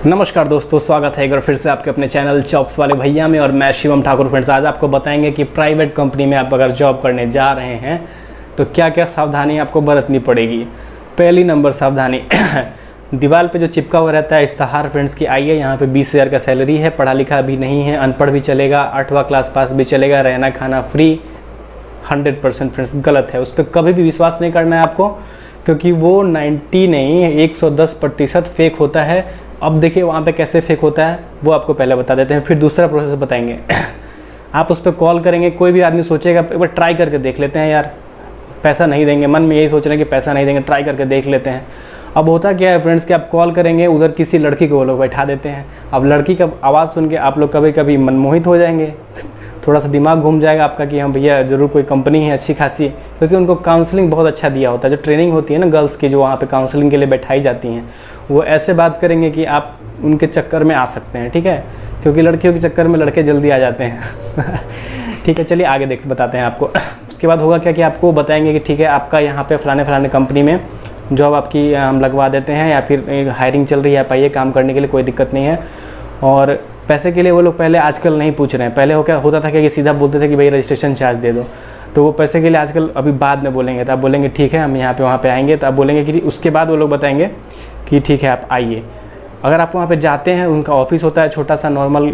नमस्कार दोस्तों, स्वागत है एक बार फिर से आपके अपने चैनल जॉब्स वाले भैया में। और मैं शिवम ठाकुर। फ्रेंड्स, आज आपको बताएंगे कि प्राइवेट कंपनी में आप अगर जॉब करने जा रहे हैं तो क्या क्या सावधानी आपको बरतनी पड़ेगी। पहली नंबर सावधानी दीवार पे जो चिपका हुआ रहता है इश्तहार फ्रेंड्स की, आइए यहाँ पे 20,000 का सैलरी है, पढ़ा लिखा भी नहीं है, अनपढ़ भी चलेगा, 8वां क्लास पास भी चलेगा, रहना खाना फ्री। 100% फ्रेंड्स गलत है, उस पर कभी भी विश्वास नहीं करना है आपको, क्योंकि वो 90 नहीं 110% फेक होता है। अब देखिए वहाँ पे कैसे फेक होता है वो आपको पहले बता देते हैं, फिर दूसरा प्रोसेस बताएंगे। आप उस पर कॉल करेंगे, कोई भी आदमी सोचेगा एक बार ट्राई करके देख लेते हैं यार, पैसा नहीं देंगे, मन में यही सोच रहे हैं कि पैसा नहीं देंगे, ट्राई करके देख लेते हैं। अब होता क्या है फ्रेंड्स कि आप कॉल करेंगे, उधर किसी लड़की को वो लोग बैठा देते हैं। अब लड़की का आवाज़ सुन के आप लोग कभी कभी मनमोहित हो जाएंगे, थोड़ा सा दिमाग घूम जाएगा आपका कि हाँ भैया ज़रूर कोई कंपनी है अच्छी खासी, क्योंकि उनको काउंसलिंग बहुत अच्छा दिया होता है। जो ट्रेनिंग होती है ना गर्ल्स की, जो वहाँ पे काउंसलिंग के लिए बैठाई जाती हैं, वो ऐसे बात करेंगे कि आप उनके चक्कर में आ सकते हैं। ठीक है, क्योंकि लड़कियों के चक्कर में लड़के जल्दी आ जाते हैं। ठीक है, चलिए आगे बताते हैं आपको। उसके बाद होगा क्या कि आपको बताएंगे कि ठीक है आपका यहाँ पे फलाने कंपनी में जॉब आपकी हम लगवा देते हैं, या फिर हायरिंग चल रही है, आप आइए काम करने के लिए, कोई दिक्कत नहीं है। और पैसे के लिए वो लोग पहले आजकल नहीं पूछ रहे हैं। पहले क्या होता था कि सीधा बोलते थे कि भाई रजिस्ट्रेशन चार्ज दे दो, तो वो पैसे के लिए आजकल अभी बाद में बोलेंगे। तो आप बोलेंगे ठीक है हम यहाँ पे वहाँ पे आएंगे, तो आप बोलेंगे कि उसके बाद वो लोग बताएंगे कि ठीक है आप आइए। अगर आप वहाँ पे जाते हैं, उनका ऑफिस होता है छोटा सा नॉर्मल,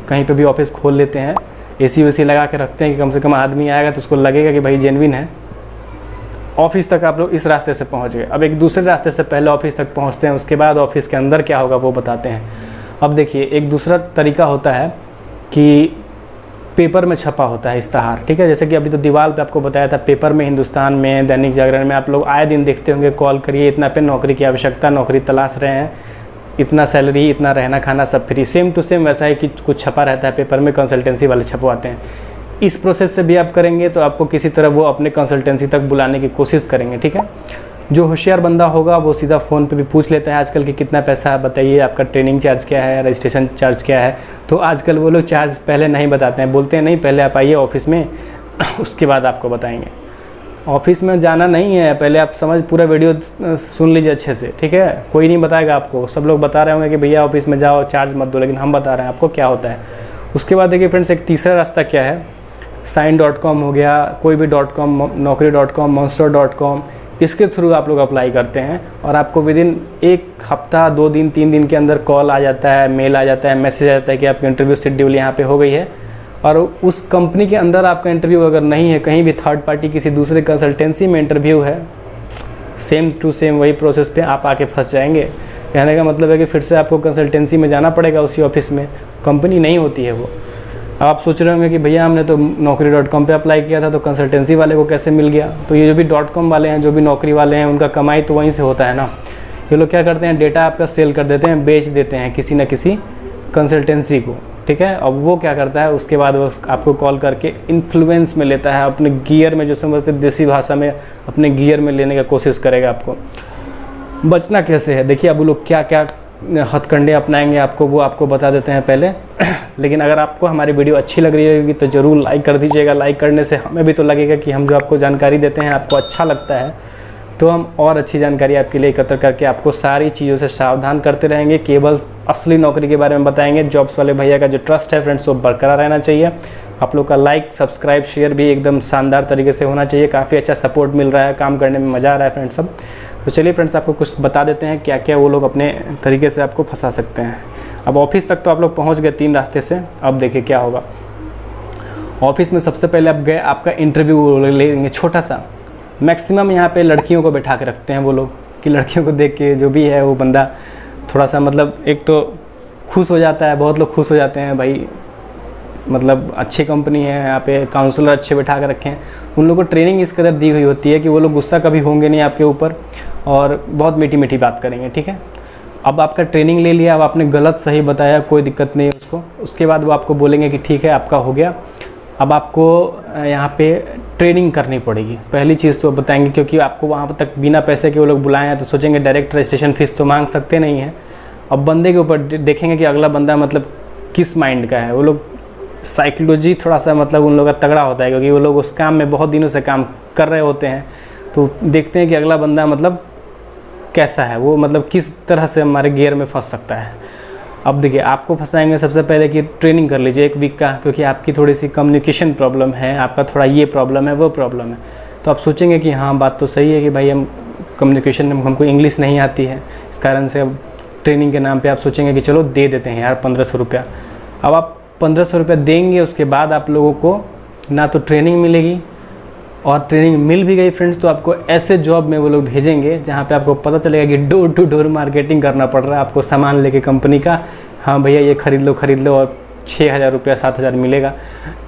कहीं पे भी ऑफिस खोल लेते हैं, एसी वेसी लगा के रखते हैं कि कम से कम आदमी आएगा तो उसको लगेगा कि भाई जेन्युइन है। ऑफिस तक आप लोग इस रास्ते से पहुँच गए। अब एक दूसरे रास्ते से पहले ऑफिस तक पहुँचते हैं, उसके बाद ऑफिस के अंदर क्या होगा वो बताते हैं। अब देखिए एक दूसरा तरीका होता है कि पेपर में छपा होता है इश्तहार। ठीक है, जैसे कि अभी तो दीवार पे आपको बताया था, पेपर में, हिंदुस्तान में, दैनिक जागरण में आप लोग आए दिन देखते होंगे, कॉल करिए इतना पे नौकरी की आवश्यकता, नौकरी तलाश रहे हैं, इतना सैलरी, इतना रहना खाना सब फ्री। सेम टू सेम वैसा है कि कुछ छपा रहता है पेपर में, कंसल्टेंसी वाले छपवाते हैं। इस प्रोसेस से भी आप करेंगे तो आपको किसी तरह वो अपने कंसल्टेंसी तक बुलाने की कोशिश करेंगे। ठीक है, जो होशियार बंदा होगा वो सीधा फ़ोन पे भी पूछ लेता है आजकल कि कितना पैसा है बताइए, आपका ट्रेनिंग चार्ज क्या है, रजिस्ट्रेशन चार्ज क्या है। तो आजकल वो लोग चार्ज पहले नहीं बताते हैं, बोलते हैं नहीं पहले आप आइए ऑफिस में, उसके बाद आपको बताएंगे। ऑफिस में जाना नहीं है, पहले आप पूरा वीडियो सुन लीजिए अच्छे से। ठीक है, कोई नहीं बताएगा आपको, सब लोग बता रहे होंगे कि भैया ऑफिस में जाओ चार्ज मत दो, लेकिन हम बता रहे हैं आपको क्या होता है। उसके बाद देखिए फ्रेंड्स, एक तीसरा रास्ता क्या है, sign.com हो गया, कोई भी .com, naukri.com, monster.com, इसके थ्रू आप लोग अप्लाई करते हैं और आपको विदिन 1 हफ्ता 2 दिन 3 दिन के अंदर कॉल आ जाता है, मेल आ जाता है, मैसेज आ जाता है कि आपकी इंटरव्यू शेड्यूल यहाँ पे हो गई है। और उस कंपनी के अंदर आपका इंटरव्यू अगर नहीं है, कहीं भी थर्ड पार्टी किसी दूसरे कंसल्टेंसी में इंटरव्यू है, सेम टू सेम वही प्रोसेस पे आप आके फंस जाएंगे। कहने का मतलब है कि फिर से आपको कंसल्टेंसी में जाना पड़ेगा, उसी ऑफिस में, कंपनी नहीं होती है वो। आप सोच रहे होंगे कि भैया हमने तो naukri.com पे अप्लाई किया था तो कंसल्टेंसी वाले को कैसे मिल गया। तो ये जो भी .com वाले हैं, जो भी नौकरी वाले हैं, उनका कमाई तो वहीं से होता है ना। ये लोग क्या करते हैं, डेटा आपका सेल कर देते हैं, बेच देते हैं किसी न किसी कंसल्टेंसी को। ठीक है, अब वो क्या करता है, उसके बाद वो आपको कॉल करके इन्फ्लुएंस में लेता है, अपने गियर में, जो समझते देसी भाषा में अपने गियर में लेने का कोशिश करेगा। आपको बचना कैसे है, देखिए अब वो लोग क्या क्या हथकंडे अपनाएंगे आपको, वो आपको बता देते हैं पहले। लेकिन अगर आपको हमारी वीडियो अच्छी लग रही होगी तो ज़रूर लाइक कर दीजिएगा। लाइक करने से हमें भी तो लगेगा कि हम जो आपको जानकारी देते हैं आपको अच्छा लगता है, तो हम और अच्छी जानकारी आपके लिए एकत्र करके आपको सारी चीज़ों से सावधान करते रहेंगे। केवल असली नौकरी के बारे में बताएंगे। जॉब्स वाले भैया का जो ट्रस्ट है फ्रेंड्स वो बरकरार रहना चाहिए। आप लोग का लाइक, सब्सक्राइब, शेयर भी एकदम शानदार तरीके से होना चाहिए। काफ़ी अच्छा सपोर्ट मिल रहा है, काम करने में मज़ा आ रहा है फ्रेंड्स सब। तो चलिए फ्रेंड्स, आपको कुछ बता देते हैं क्या क्या वो लोग अपने तरीके से आपको फंसा सकते हैं। अब ऑफिस तक तो आप लोग पहुंच गए 3 रास्ते से। अब देखिए क्या होगा। ऑफिस में सबसे पहले आप गए, आपका इंटरव्यू लेंगे छोटा सा। मैक्सिमम यहाँ पे लड़कियों को बैठा के रखते हैं वो लोग, कि लड़कियों को देख के जो भी है वो बंदा थोड़ा सा मतलब एक तो खुश हो जाता है, बहुत लोग खुश हो जाते हैं भाई, मतलब अच्छी कंपनी है, यहाँ पे काउंसलर अच्छे बैठा कर रखे हैं। उन लोगों को ट्रेनिंग इस कदर दी हुई होती है कि वो लोग गुस्सा कभी होंगे नहीं आपके ऊपर और बहुत मीठी मीठी बात करेंगे। ठीक है, अब आपका ट्रेनिंग ले लिया, अब आपने गलत सही बताया, कोई दिक्कत नहीं है उसको। उसके बाद वो आपको बोलेंगे कि ठीक है आपका हो गया, अब आपको यहाँ पे ट्रेनिंग करनी पड़ेगी। पहली चीज़ तो बताएंगे, क्योंकि आपको वहाँ तक बिना पैसे के वो लोग बुलाए हैं, तो सोचेंगे डायरेक्ट रजिस्ट्रेशन फ़ीस तो मांग सकते नहीं हैं। अब बंदे के ऊपर देखेंगे कि अगला बंदा मतलब किस माइंड का है। वो लोग साइकोलॉजी थोड़ा सा मतलब उन लोगों का तगड़ा होता है, क्योंकि वो लोग उस काम में बहुत दिनों से काम कर रहे होते हैं। तो देखते हैं कि अगला बंदा मतलब कैसा है, वो मतलब किस तरह से हमारे गियर में फंस सकता है। अब देखिए आपको फंसाएंगे सबसे पहले कि ट्रेनिंग कर लीजिए 1 वीक का, क्योंकि आपकी थोड़ी सी कम्युनिकेशन प्रॉब्लम है, आपका थोड़ा ये प्रॉब्लम है वो प्रॉब्लम है। तो आप सोचेंगे कि हाँ बात तो सही है कि भाई हम कम्युनिकेशन में हमको इंग्लिश नहीं आती है, इस कारण से अब ट्रेनिंग के नाम पे आप सोचेंगे कि चलो दे देते हैं यार 1500 रुपया। अब आप 1500 रुपया देंगे, उसके बाद आप लोगों को ना तो ट्रेनिंग मिलेगी, और ट्रेनिंग मिल भी गई फ्रेंड्स तो आपको ऐसे जॉब में वो लोग भेजेंगे जहाँ पे आपको पता चलेगा कि डोर टू डोर मार्केटिंग करना पड़ रहा है आपको सामान लेके कंपनी का, हाँ भैया ये खरीद लो और 6000 रुपया 7000 मिलेगा।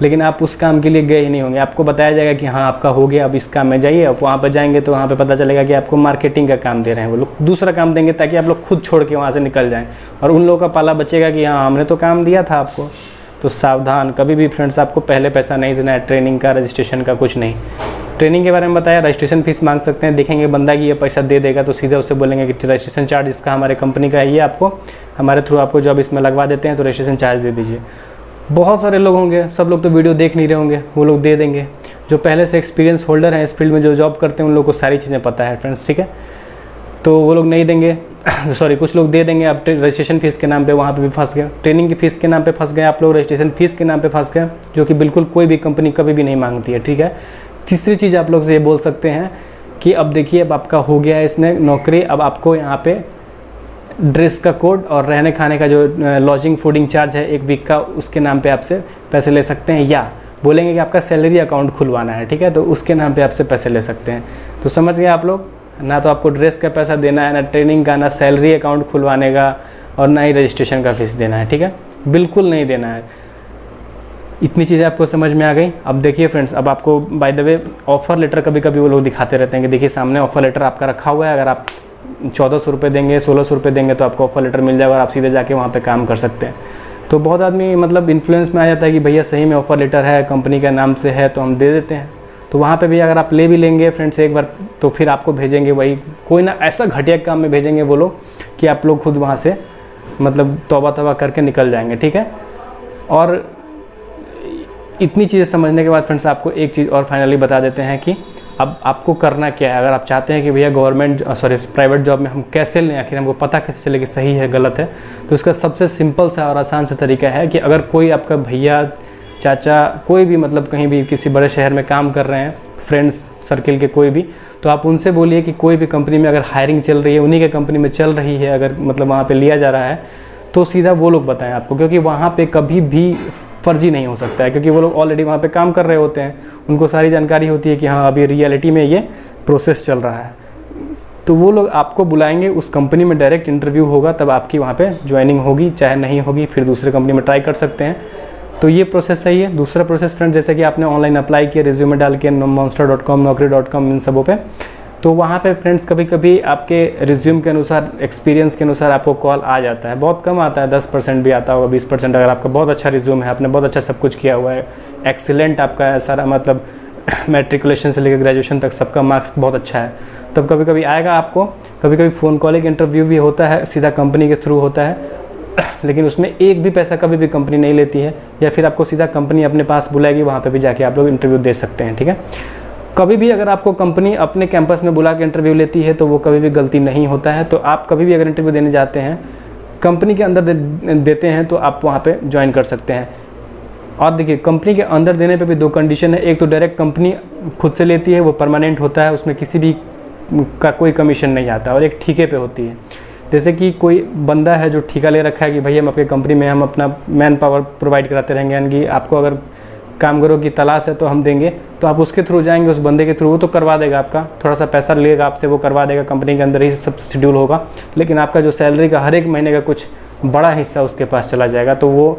लेकिन आप उस काम के लिए गए ही नहीं होंगे, आपको बताया जाएगा कि हाँ आपका हो गया अब इस काम में जाइए। अब वहाँ पर जाएंगे तो वहाँ पे पता चलेगा कि आपको मार्केटिंग का काम दे रहे हैं वो लोग, दूसरा काम देंगे ताकि आप लोग खुद छोड़ के वहाँ से निकल जाएँ, और उन लोगों का पाला बचेगा कि हाँ हमने तो काम दिया था आपको। तो सावधान, कभी भी फ्रेंड्स आपको पहले पैसा नहीं देना है, ट्रेनिंग का रजिस्ट्रेशन का कुछ नहीं। ट्रेनिंग के बारे में बताया, रजिस्ट्रेशन फीस मांग सकते हैं, देखेंगे बंदा कि ये पैसा दे देगा तो सीधे उससे बोलेंगे कि रजिस्ट्रेशन चार्ज इसका हमारे कंपनी का है, ये आपको हमारे थ्रू आपको जॉब इसमें लगवा देते हैं तो रजिस्ट्रेशन चार्ज दे दीजिए। बहुत सारे लोग होंगे, सब लोग तो वीडियो देख नहीं रहे होंगे, वो लोग दे देंगे। जो पहले से एक्सपीरियंस होल्डर हैं इस फील्ड में, जो जॉब करते हैं, उन लोगों को सारी चीज़ें पता है फ्रेंड्स, ठीक है। तो वो लोग नहीं देंगे सॉरी कुछ लोग दे देंगे। आप रजिस्ट्रेशन फीस के नाम पे वहाँ पे भी फंस गए, ट्रेनिंग की फ़ीस के नाम पे फंस गए आप लोग, रजिस्ट्रेशन फीस के नाम पे फंस गए, जो कि बिल्कुल कोई भी कंपनी कभी भी नहीं मांगती है, ठीक है। तीसरी चीज़ आप लोग से ये बोल सकते हैं कि अब देखिए अब आपका हो गया है इसमें नौकरी, अब आपको यहाँ पे ड्रेस का कोड और रहने खाने का जो लॉजिंग फूडिंग चार्ज है 1 वीक का, उसके नाम पे आपसे पैसे ले सकते हैं, या बोलेंगे कि आपका सैलरी अकाउंट खुलवाना है, ठीक है, तो उसके नाम पे आपसे पैसे ले सकते हैं। तो समझ गए आप लोग, ना तो आपको ड्रेस का पैसा देना है, ना ट्रेनिंग का, ना सैलरी अकाउंट खुलवाने का, और ना ही रजिस्ट्रेशन का फीस देना है, ठीक है, बिल्कुल नहीं देना है। इतनी चीज़ें आपको समझ में आ गई। अब देखिए फ्रेंड्स, अब आपको by the way offer letter कभी कभी वो लोग दिखाते रहते हैं कि देखिए सामने ऑफ़र लेटर आपका रखा हुआ है, अगर आप 1400 रुपये देंगे 1600 रुपये देंगे तो आपको ऑफ़र लेटर मिल जाएगा और आप सीधे जाके वहाँ पे काम कर सकते हैं। तो बहुत आदमी मतलब इन्फ्लुएंस में आ जाता है कि भैया सही में ऑफ़र लेटर है, कंपनी का नाम से है तो हम दे देते हैं। तो वहाँ पे भी अगर आप ले भी लेंगे फ्रेंड्स एक बार, तो फिर आपको भेजेंगे वही कोई ना ऐसा घटिया काम में भेजेंगे वो लोग कि आप लोग खुद वहाँ से मतलब तौबा करके निकल जाएंगे, ठीक है। और इतनी चीज़ें समझने के बाद फ्रेंड्स आपको एक चीज़ और फाइनली बता देते हैं कि अब आपको करना क्या है। अगर आप चाहते हैं कि भैया प्राइवेट जॉब में हम कैसे लें, आखिर हमको पता कैसे चले कि सही है गलत है, तो इसका सबसे सिंपल सा और आसान सा तरीका है कि अगर कोई आपका भैया चाचा कोई भी मतलब कहीं भी किसी बड़े शहर में काम कर रहे हैं, फ्रेंड्स सर्किल के कोई भी, तो आप उनसे बोलिए कि कोई भी कंपनी में अगर हायरिंग चल रही है, उन्हीं के कंपनी में चल रही है, अगर मतलब वहाँ पे लिया जा रहा है, तो सीधा वो लोग बताएं आपको, क्योंकि वहाँ पे कभी भी फर्जी नहीं हो सकता है, क्योंकि वो लोग ऑलरेडी वहाँ पे काम कर रहे होते हैं, उनको सारी जानकारी होती है कि हाँ अभी रियलिटी में ये प्रोसेस चल रहा है। तो वो लोग आपको बुलाएंगे, उस कंपनी में डायरेक्ट इंटरव्यू होगा, तब आपकी वहाँ पे ज्वाइनिंग होगी, चाहे नहीं होगी फिर दूसरे कंपनी में ट्राई कर सकते हैं। तो ये प्रोसेस सही है। दूसरा प्रोसेस फ्रेंड, जैसे कि आपने ऑनलाइन अप्लाई किया, रिज्यूमे डाल के monster.com naukri.com इन सबों पे, तो वहाँ पे फ्रेंड्स कभी कभी आपके रिज्यूम के अनुसार, एक्सपीरियंस के अनुसार आपको कॉल आ जाता है, बहुत कम आता है, 10% भी आता होगा, 20%। अगर आपका बहुत अच्छा रिज्यूम है, आपने बहुत अच्छा सब कुछ किया हुआ है, एक्सीलेंट आपका सारा मतलब मैट्रिकुलेशन से लेकर ग्रेजुएशन तक सबका मार्क्स बहुत अच्छा है, तब कभी कभी आएगा आपको। कभी कभी फ़ोन कॉलिंग इंटरव्यू भी होता है, सीधा कंपनी के थ्रू होता है, लेकिन उसमें एक भी पैसा कभी भी कंपनी नहीं लेती है, या फिर आपको सीधा कंपनी अपने पास बुलाएगी, वहाँ पे भी जाके आप लोग इंटरव्यू दे सकते हैं, ठीक है। कभी भी अगर आपको कंपनी अपने कैंपस में बुला के इंटरव्यू लेती है तो वो कभी भी गलती नहीं होता है। तो आप कभी भी अगर इंटरव्यू देने जाते हैं, कंपनी के अंदर देते हैं, तो आप वहाँ पे ज्वाइन कर सकते हैं। और देखिए कंपनी के अंदर देने पे भी 2 कंडीशन है, एक तो डायरेक्ट कंपनी खुद से लेती है, वो परमानेंट होता है, उसमें किसी भी का कोई कमीशन नहीं आता, और एक ठेके पे होती है। जैसे कि कोई बंदा है जो ठेका ले रखा है कि भैया हम आपके कंपनी में हम अपना मैन पावर प्रोवाइड कराते रहेंगे, यानी कि आपको अगर काम करो की तलाश है तो हम देंगे, तो आप उसके थ्रू जाएंगे, उस बंदे के थ्रू, वो तो करवा देगा आपका, थोड़ा सा पैसा लेगा आपसे, वो करवा देगा, कंपनी के अंदर ही सब शेड्यूल होगा, लेकिन आपका जो सैलरी का हर एक महीने का कुछ बड़ा हिस्सा उसके पास चला जाएगा। तो वो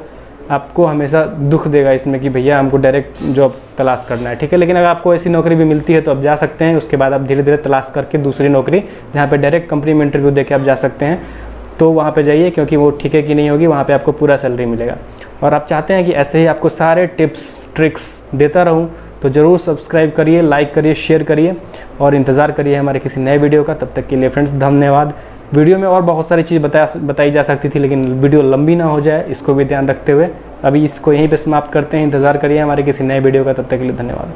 आपको हमेशा दुख देगा इसमें कि भैया हमको डायरेक्ट जॉब तलाश करना है, ठीक है। लेकिन अगर आपको ऐसी नौकरी भी मिलती है तो आप जा सकते हैं, उसके बाद आप धीरे धीरे तलाश करके दूसरी नौकरी जहाँ पे डायरेक्ट कंपनी में इंटरव्यू देके आप जा सकते हैं, तो वहाँ पे जाइए, क्योंकि वो ठीके की नहीं होगी, वहाँ पे आपको पूरा सैलरी मिलेगा। और आप चाहते हैं कि ऐसे ही आपको सारे टिप्स ट्रिक्स देता रहूँ, तो ज़रूर सब्सक्राइब करिए, लाइक करिए, शेयर करिए, और इंतज़ार करिए हमारे किसी नए वीडियो का। तब तक के लिए फ्रेंड्स धन्यवाद। वीडियो में और बहुत सारी चीज़ बताई जा सकती थी, लेकिन वीडियो लंबी ना हो जाए, इसको भी ध्यान रखते हुए अभी इसको यहीं पे समाप्त करते हैं। इंतज़ार करिए हमारे किसी नए वीडियो का, तब तक के लिए धन्यवाद।